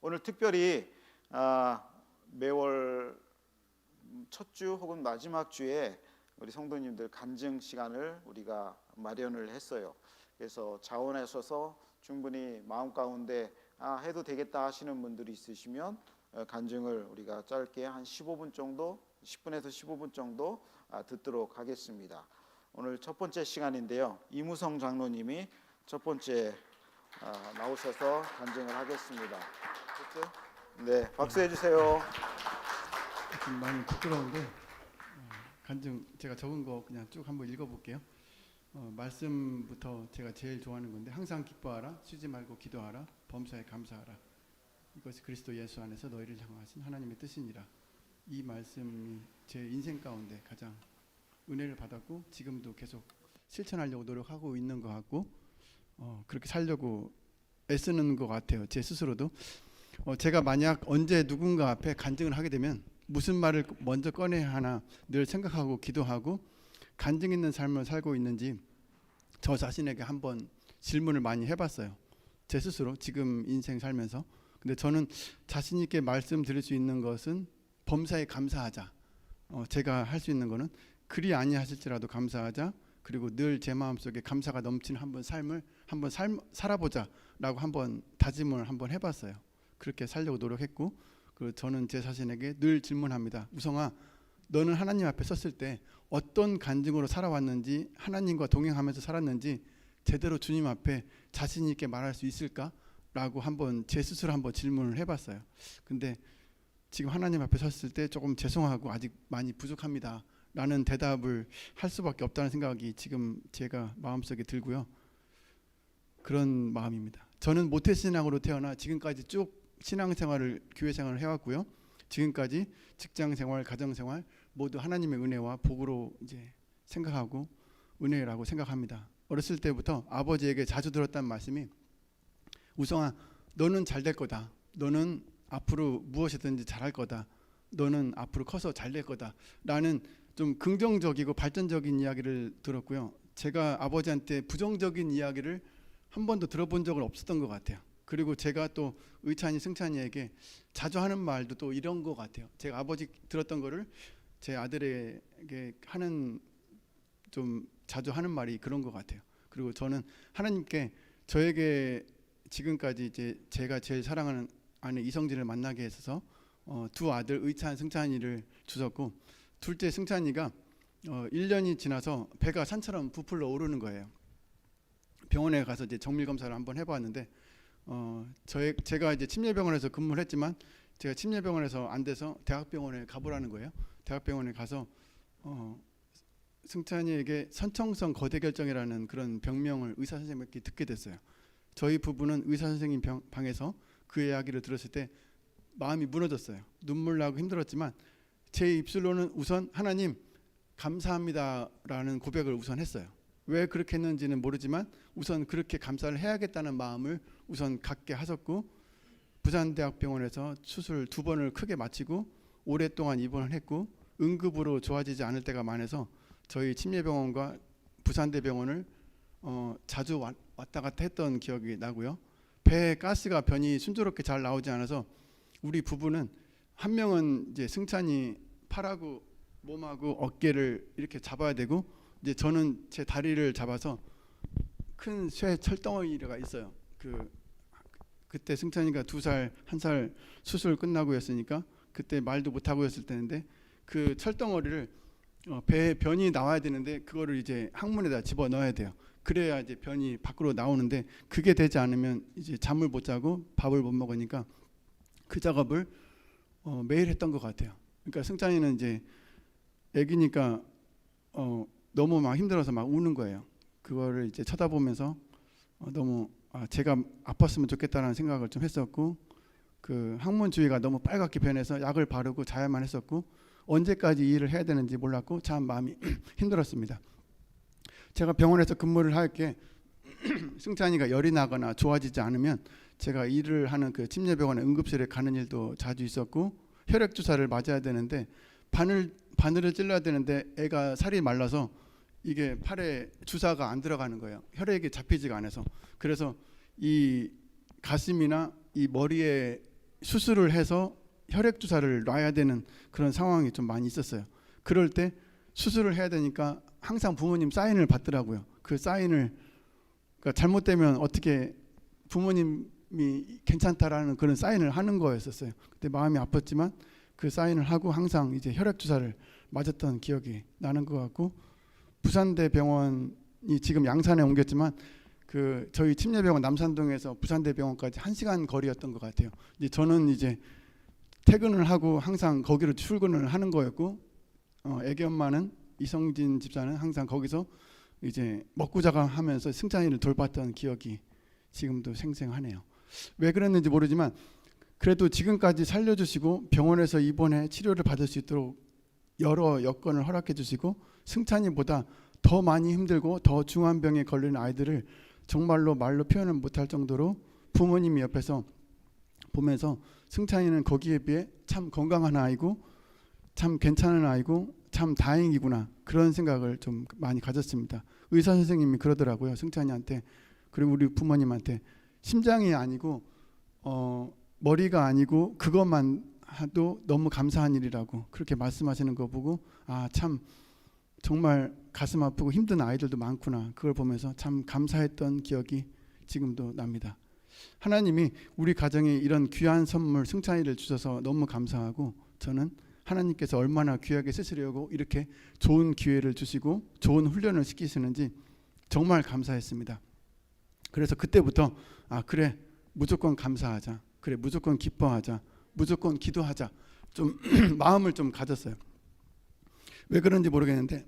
오늘 특별히 매월 첫 주 혹은 마지막 주에 우리 성도님들 간증 시간을 우리가 마련을 했어요. 그래서 자원하셔서 충분히 마음 가운데 해도 되겠다 하시는 분들이 있으시면 간증을 우리가 짧게 한 15분 정도, 10분에서 15분 정도 듣도록 하겠습니다. 오늘 첫 번째 시간인데요. 이무성 장로님이 첫 번째 나오셔서 간증을 하겠습니다. 그렇죠? 네, 박수해 주세요. 좀 많이 부끄러운데 간증 제가 적은 거 그냥 쭉 한번 읽어볼게요. 말씀부터 제가 제일 좋아하는 건데, 항상 기뻐하라, 쉬지 말고 기도하라, 범사에 감사하라. 이것이 그리스도 예수 안에서 너희를 향하신 하나님의 뜻이니라. 이 말씀이 제 인생 가운데 가장 은혜를 받았고, 지금도 계속 실천하려고 노력하고 있는 것 같고, 그렇게 살려고 애쓰는 것 같아요. 제 스스로도. 제가 만약 언제 누군가 앞에 간증을 하게 되면 무슨 말을 먼저 꺼내야 하나 늘 생각하고 기도하고, 간증 있는 삶을 살고 있는지 저 자신에게 한번 질문을 많이 해봤어요. 제 스스로 지금 인생 살면서. 근데 저는 자신 있게 말씀드릴 수 있는 것은 범사에 감사하자. 제가 할 수 있는 거는 그리 아니하실지라도 감사하자. 그리고 늘 제 마음속에 감사가 넘치는 삶을 한번 살아보자라고 한번 다짐을 한번 해봤어요. 그렇게 살려고 노력했고, 그리고 저는 제 자신에게 늘 질문합니다. 우성아, 너는 하나님 앞에 섰을 때 어떤 간증으로 살아왔는지, 하나님과 동행하면서 살았는지 제대로 주님 앞에 자신 있게 말할 수 있을까? 라고 한번 제 스스로 한번 질문을 해봤어요. 근데 지금 하나님 앞에 섰을 때 조금 죄송하고 아직 많이 부족합니다 라는 대답을 할 수밖에 없다는 생각이 지금 제가 마음속에 들고요. 그런 마음입니다. 저는 모태신앙으로 태어나 지금까지 쭉 신앙생활을, 교회생활을 해왔고요. 지금까지 직장생활, 가정생활 모두 하나님의 은혜와 복으로 이제 생각하고 은혜라고 생각합니다. 어렸을 때부터 아버지에게 자주 들었던 말씀이, 우성아, 너는 잘 될 거다. 너는 앞으로 무엇이든지 잘할 거다. 너는 앞으로 커서 잘 될 거다. 라는 좀 긍정적이고 발전적인 이야기를 들었고요. 제가 아버지한테 부정적인 이야기를 한 번도 들어본 적은 없었던 것 같아요. 그리고 제가 또 의찬이, 승찬이에게 자주 하는 말도 또 이런 것 같아요. 제가 아버지 들었던 거를 제 아들에게 하는, 좀 자주 하는 말이 그런 것 같아요. 그리고 저는 하나님께 저에게 지금까지 이제 제가 제일 사랑하는 아내 이성진을 만나게 해서 두 아들 의찬, 승찬이를 주셨고, 둘째 승찬이가 1년이 지나서 배가 산처럼 부풀러 오르는 거예요. 병원에 가서 이제 정밀 검사를 한번 해봤는데, 제가 이제 침례병원에서 근무를 했지만 제가 침례병원에서 안 돼서 대학병원에 가보라는 거예요. 대학병원에 가서 승찬이에게 선청성 거대결정이라는 그런 병명을 의사 선생님께 듣게 됐어요. 저희 부부는 의사 선생님 방에서 그 이야기를 들었을 때 마음이 무너졌어요. 눈물 나고 힘들었지만 제 입술로는 우선 하나님 감사합니다라는 고백을 우선 했어요. 왜 그렇게 했는지는 모르지만 우선 그렇게 감사를 해야겠다는 마음을 우선 갖게 하셨고, 부산대학병원에서 수술 2번을 크게 마치고 오랫동안 입원을 했고, 응급으로 좋아지지 않을 때가 많아서 저희 침례병원과 부산대병원을 자주 왔다 갔다 했던 기억이 나고요. 배에 가스가 변이 순조롭게 잘 나오지 않아서 우리 부부는, 한 명은 이제 승찬이 팔하고 몸하고 어깨를 이렇게 잡아야 되고, 이제 저는 제 다리를 잡아서, 큰 쇠 철덩어리가 있어요. 그때 승찬이가 2살, 1살 수술 끝나고였으니까 그때 말도 못하고 했을 때인데, 그 철덩어리를 배에 변이 나와야 되는데 그거를 이제 항문에다 집어 넣어야 돼요. 그래야 이제 변이 밖으로 나오는데, 그게 되지 않으면 이제 잠을 못 자고 밥을 못 먹으니까 그 작업을 매일 했던 것 같아요. 그러니까 승찬이는 이제 애기니까 너무 막 힘들어서 막 우는 거예요. 그거를 이제 쳐다보면서 너무 제가 아팠으면 좋겠다는 생각을 좀 했었고, 그 항문 주위가 너무 빨갛게 변해서 약을 바르고 자야만 했었고, 언제까지 이 일을 해야 되는지 몰랐고 참 마음이 힘들었습니다. 제가 병원에서 근무를 할 게 승찬이가 열이 나거나 좋아지지 않으면 제가 일을 하는 그 침례병원의 응급실에 가는 일도 자주 있었고, 혈액 주사를 맞아야 되는데 바늘을 찔러야 되는데 애가 살이 말라서 이게 팔에 주사가 안 들어가는 거예요. 혈액이 잡히지가 않아서. 그래서 이 가슴이나 이 머리에 수술을 해서 혈액 주사를 놔야 되는 그런 상황이 좀 많이 있었어요. 그럴 때 수술을 해야 되니까 항상 부모님 사인을 받더라고요. 그 사인을 그러니까 잘못되면 어떻게 부모님이 괜찮다라는 그런 사인을 하는 거였었어요. 그때 마음이 아팠지만 그 사인을 하고 항상 이제 혈액 주사를 맞았던 기억이 나는 것 같고, 부산대 병원이 지금 양산에 옮겼지만 그 저희 침례병원 남산동에서 부산대 병원까지 1시간 거리였던 것 같아요. 이제 저는 이제 퇴근을 하고 항상 거기로 출근을 하는 거였고, 애기 엄마는 이성진 집사는 항상 거기서 이제 먹고 자가 하면서 승찬이를 돌봤던 기억이 지금도 생생하네요. 왜 그랬는지 모르지만 그래도 지금까지 살려주시고 병원에서 입원해 치료를 받을 수 있도록 여러 여건을 허락해 주시고, 승찬이보다 더 많이 힘들고 더 중한 병에 걸리는 아이들을 정말로 말로 표현을 못할 정도로 부모님이 옆에서 보면서 승찬이는 거기에 비해 참 건강한 아이고 참 괜찮은 아이고 참 다행이구나, 그런 생각을 좀 많이 가졌습니다. 의사 선생님이 그러더라고요. 승찬이한테, 그리고 우리 부모님한테, 심장이 아니고 머리가 아니고 그것만 해도 너무 감사한 일이라고 그렇게 말씀하시는 거 보고, 아, 참 정말 가슴 아프고 힘든 아이들도 많구나, 그걸 보면서 참 감사했던 기억이 지금도 납니다. 하나님이 우리 가정에 이런 귀한 선물 승찬이를 주셔서 너무 감사하고, 저는 하나님께서 얼마나 귀하게 쓰시려고 이렇게 좋은 기회를 주시고 좋은 훈련을 시키시는지 정말 감사했습니다. 그래서 그때부터 그래, 무조건 감사하자, 그래 무조건 기뻐하자, 무조건 기도하자, 좀 마음을 좀 가졌어요. 왜 그런지 모르겠는데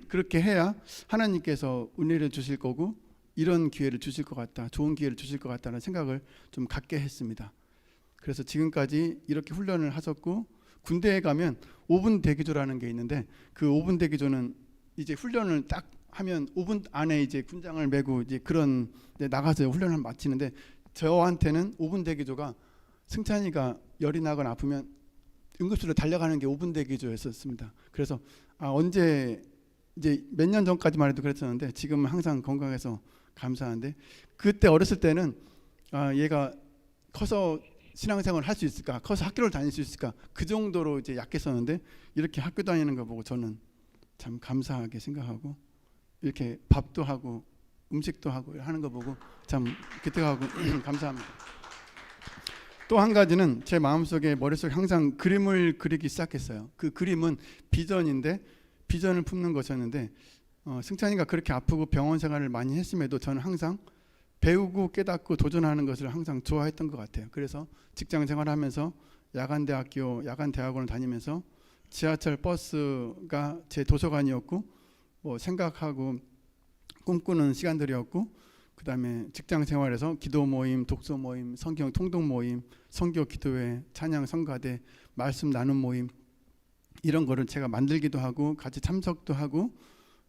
그렇게 해야 하나님께서 은혜를 주실 거고 이런 기회를 주실 것 같다, 좋은 기회를 주실 것 같다는 생각을 좀 갖게 했습니다. 그래서 지금까지 이렇게 훈련을 하셨고, 군대에 가면 5분 대기조라는 게 있는데 그 5분 대기조는 이제 훈련을 딱 하면 5분 안에 이제 군장을 메고 이제 그런 데 나가서 훈련을 마치는데, 저한테는 5분 대기조가 승찬이가 열이 나거나 아프면 응급실로 달려가는 게 5분 대기조였었습니다. 그래서 언제 이제 몇 년 전까지만 해도 그랬었는데 지금은 항상 건강해서 감사한데, 그때 어렸을 때는 얘가 커서 신앙생활을 할 수 있을까, 커서 학교를 다닐 수 있을까, 그 정도로 이제 약했었는데 이렇게 학교 다니는 거 보고 저는 참 감사하게 생각하고, 이렇게 밥도 하고 음식도 하고 하는 거 보고 참 기특하고 감사합니다. 또 한 가지는 제 마음속에 머릿속에 항상 그림을 그리기 시작했어요. 그 그림은 비전인데, 비전을 품는 것이었는데 승찬이가 그렇게 아프고 병원 생활을 많이 했음에도 저는 항상 배우고 깨닫고 도전하는 것을 항상 좋아했던 것 같아요. 그래서 직장 생활하면서 야간대학교, 야간대학원을 다니면서 지하철 버스가 제 도서관이었고, 뭐 생각하고 꿈꾸는 시간들이었고, 그 다음에 직장 생활에서 기도 모임, 독서 모임, 성경 통독 모임, 선교 기도회, 찬양 성가대, 말씀 나눔 모임, 이런 거를 제가 만들기도 하고 같이 참석도 하고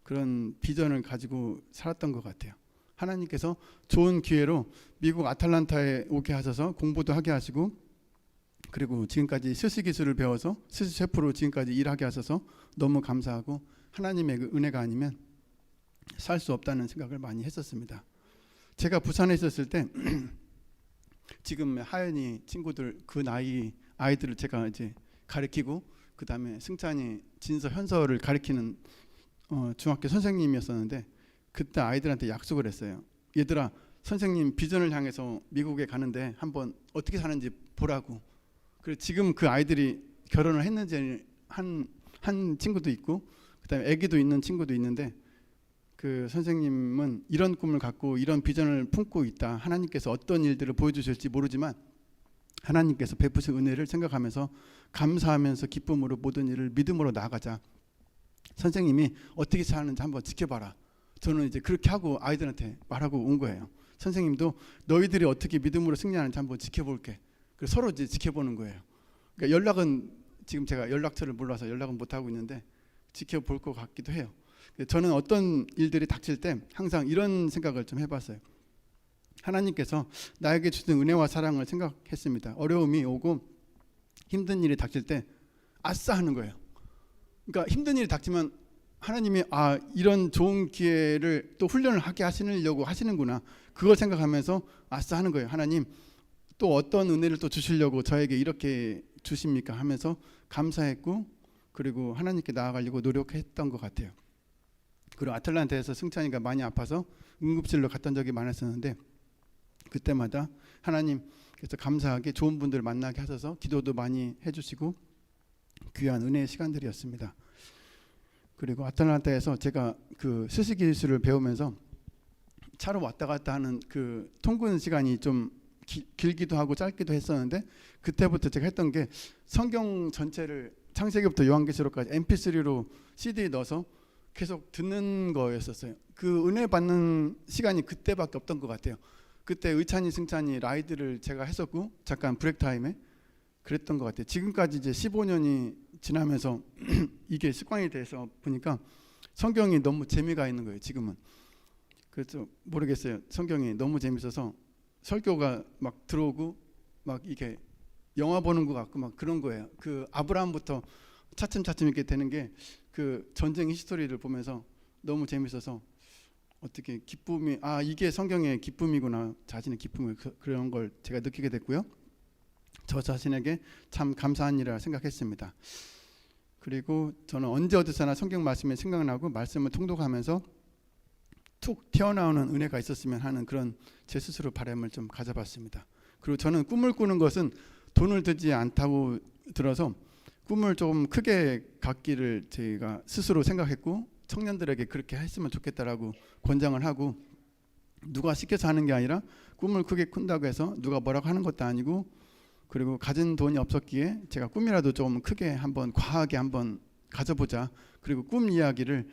그런 비전을 가지고 살았던 것 같아요. 하나님께서 좋은 기회로 미국 아틀란타에 오게 하셔서 공부도 하게 하시고, 그리고 지금까지 스시 기술을 배워서 스시 셰프로 지금까지 일하게 하셔서 너무 감사하고, 하나님의 그 은혜가 아니면 살 수 없다는 생각을 많이 했었습니다. 제가 부산에 있었을 때 지금 하연이 친구들 그 나이 아이들을 제가 이제 가르치고, 그 다음에 승찬이, 진서, 현서를 가르치는 중학교 선생님이었었는데, 그때 아이들한테 약속을 했어요. 얘들아, 선생님 비전을 향해서 미국에 가는데 한번 어떻게 사는지 보라고. 그래서 지금 그 아이들이 결혼을 했는지 한 친구도 있고, 그다음에 아기도 있는 친구도 있는데, 그 선생님은 이런 꿈을 갖고 이런 비전을 품고 있다. 하나님께서 어떤 일들을 보여주실지 모르지만 하나님께서 베푸신 은혜를 생각하면서 감사하면서 기쁨으로 모든 일을 믿음으로 나아가자. 선생님이 어떻게 사는지 한번 지켜봐라. 저는 이제 그렇게 하고 아이들한테 말하고 온 거예요. 선생님도 너희들이 어떻게 믿음으로 승리하는지 한번 지켜볼게. 그래서 서로 이제 지켜보는 거예요. 그러니까 연락은 지금 제가 연락처를 몰라서 연락은 못 하고 있는데 지켜볼 것 같기도 해요. 저는 어떤 일들이 닥칠 때 항상 이런 생각을 좀 해봤어요. 하나님께서 나에게 주신 은혜와 사랑을 생각했습니다. 어려움이 오고 힘든 일이 닥칠 때 아싸 하는 거예요. 그러니까 힘든 일이 닥치면 하나님이 이런 좋은 기회를 또 훈련을 하게 하시려고 하시는구나, 그걸 생각하면서 아싸 하는 거예요. 하나님 또 어떤 은혜를 또 주시려고 저에게 이렇게 주십니까 하면서 감사했고, 그리고 하나님께 나아가려고 노력했던 것 같아요. 그리고 아틀란타에서 승찬이가 많이 아파서 응급실로 갔던 적이 많았었는데, 그때마다 하나님께서 감사하게 좋은 분들 만나게 하셔서 기도도 많이 해주시고 귀한 은혜의 시간들이었습니다. 그리고 아틀란타에서 제가 그 수시기술을 배우면서 차로 왔다 갔다 하는 그 통근 시간이 좀 길기도 하고 짧기도 했었는데, 그때부터 제가 했던 게 성경 전체를 창세기부터 요한계시록까지 mp3로 CD에 넣어서 계속 듣는 거였었어요. 그 은혜 받는 시간이 그때밖에 없던 것 같아요. 그때 의찬이 승찬이 라이드를 제가 했었고 잠깐 브레이크 타임에 그랬던 것 같아요. 지금까지 이제 15년이 지나면서 이게 습관이 돼서 보니까 성경이 너무 재미가 있는 거예요. 지금은. 그래서 모르겠어요. 성경이 너무 재밌어서 설교가 막 들어오고 막 이게 영화 보는 것 같고 막 그런 거예요. 그 아브라함부터 차츰차츰 이렇게 되는 게 그 전쟁 히스토리를 보면서 너무 재밌어서 어떻게 기쁨이, 아 이게 성경의 기쁨이구나, 자신의 기쁨을, 그런 걸 제가 느끼게 됐고요. 저 자신에게 참 감사한 일이라 생각했습니다. 그리고 저는 언제 어디서나 성경 말씀이 생각나고 말씀을 통독하면서 툭 튀어나오는 은혜가 있었으면 하는 그런 제 스스로 바람을 좀 가져봤습니다. 그리고 저는 꿈을 꾸는 것은 돈을 들지 않다고 들어서 꿈을 좀 크게 갖기를 제가 스스로 생각했고, 청년들에게 그렇게 했으면 좋겠다라고 권장을 하고, 누가 시켜서 하는 게 아니라 꿈을 크게 꾼다고 해서 누가 뭐라고 하는 것도 아니고, 그리고 가진 돈이 없었기에 제가 꿈이라도 좀 크게 한번 과하게 한번 가져보자. 그리고 꿈 이야기를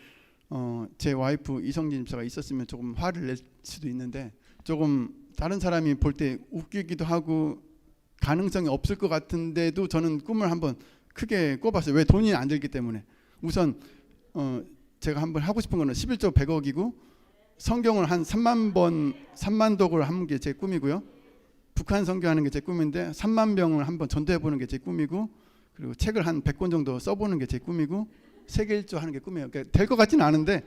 제 와이프 이성진 집사가 있었으면 조금 화를 낼 수도 있는데, 조금 다른 사람이 볼 때 웃기기도 하고 가능성이 없을 것 같은데도 저는 꿈을 한번 크게 꿔봤어요. 왜? 돈이 안 들기 때문에. 우선 제가 한번 하고 싶은 거는 11조 100억이고 성경을 한 3만 독을 하는 게 제 꿈이고요. 북한 선교하는 게 제 꿈인데 3만 병을 한번 전도해보는 게 제 꿈이고, 그리고 책을 한 100권 정도 써보는 게 제 꿈이고, 세계 일주 하는 게 꿈이에요. 그러니까 될 것 같지는 않은데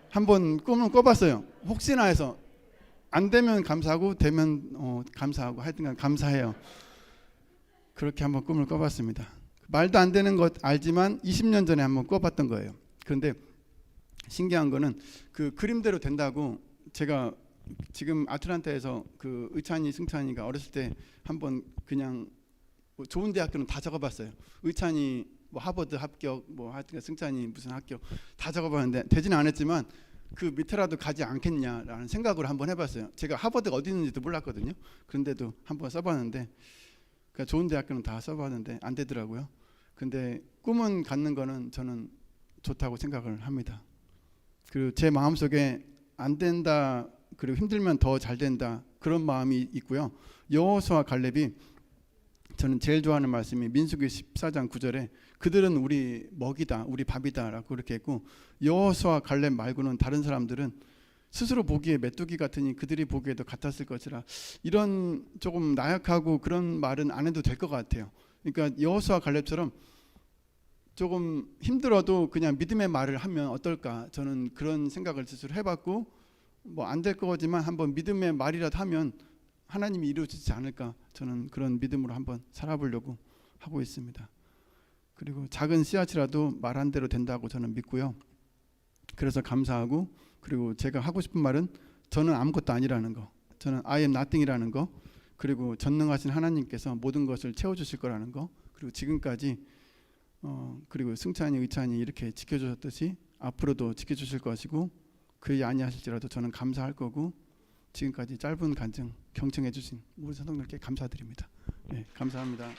한번 꿈을 꿔봤어요. 혹시나 해서 안 되면 감사하고 되면 감사하고 하여튼간 감사해요. 그렇게 한번 꿈을 꿔봤습니다. 말도 안 되는 것 알지만 20년 전에 한번 꿔봤던 거예요. 그런데 신기한 거는 그 그림대로 된다고, 제가 지금 아틀란타에서 그 의찬이 승찬이가 어렸을 때 한번 그냥 뭐 좋은 대학교는 다 적어봤어요. 의찬이 뭐 하버드 합격, 뭐 하여튼 승찬이 무슨 합격 다 적어봤는데 되지는 않았지만 그 밑에라도 가지 않겠냐라는 생각을 한번 해봤어요. 제가 하버드가 어디 있는지도 몰랐거든요. 그런데도 한번 써봤는데, 그러니까 좋은 대학교는 다 써봤는데 안 되더라고요. 근데 꿈은 갖는 거는 저는 좋다고 생각을 합니다. 그리고 제 마음속에 안 된다, 그리고 힘들면 더 잘 된다, 그런 마음이 있고요. 여호수아 갈렙이 저는 제일 좋아하는 말씀이 민수기 14장 9절에 그들은 우리 먹이다, 우리 밥이다 라고 그렇게 했고, 여호수아 갈렙 말고는 다른 사람들은 스스로 보기에 메뚜기 같으니 그들이 보기에도 같았을 것이라, 이런 조금 나약하고 그런 말은 안 해도 될 것 같아요. 그러니까 여호수아 갈렙처럼 조금 힘들어도 그냥 믿음의 말을 하면 어떨까, 저는 그런 생각을 스스로 해봤고, 뭐 안 될 거지만 한번 믿음의 말이라도 하면 하나님이 이루어지지 않을까, 저는 그런 믿음으로 한번 살아보려고 하고 있습니다. 그리고 작은 씨앗이라도 말한 대로 된다고 저는 믿고요. 그래서 감사하고, 그리고 제가 하고 싶은 말은 저는 아무것도 아니라는 거, 저는 I am nothing이라는 거, 그리고 전능하신 하나님께서 모든 것을 채워주실 거라는 거, 그리고 지금까지 그리고 승찬이 의찬이 이렇게 지켜주셨듯이 앞으로도 지켜주실 것이고, 그리 아니하실지라도 저는 감사할 거고, 지금까지 짧은 간증 경청해 주신 모든 성도님께 감사드립니다. 네, 감사합니다.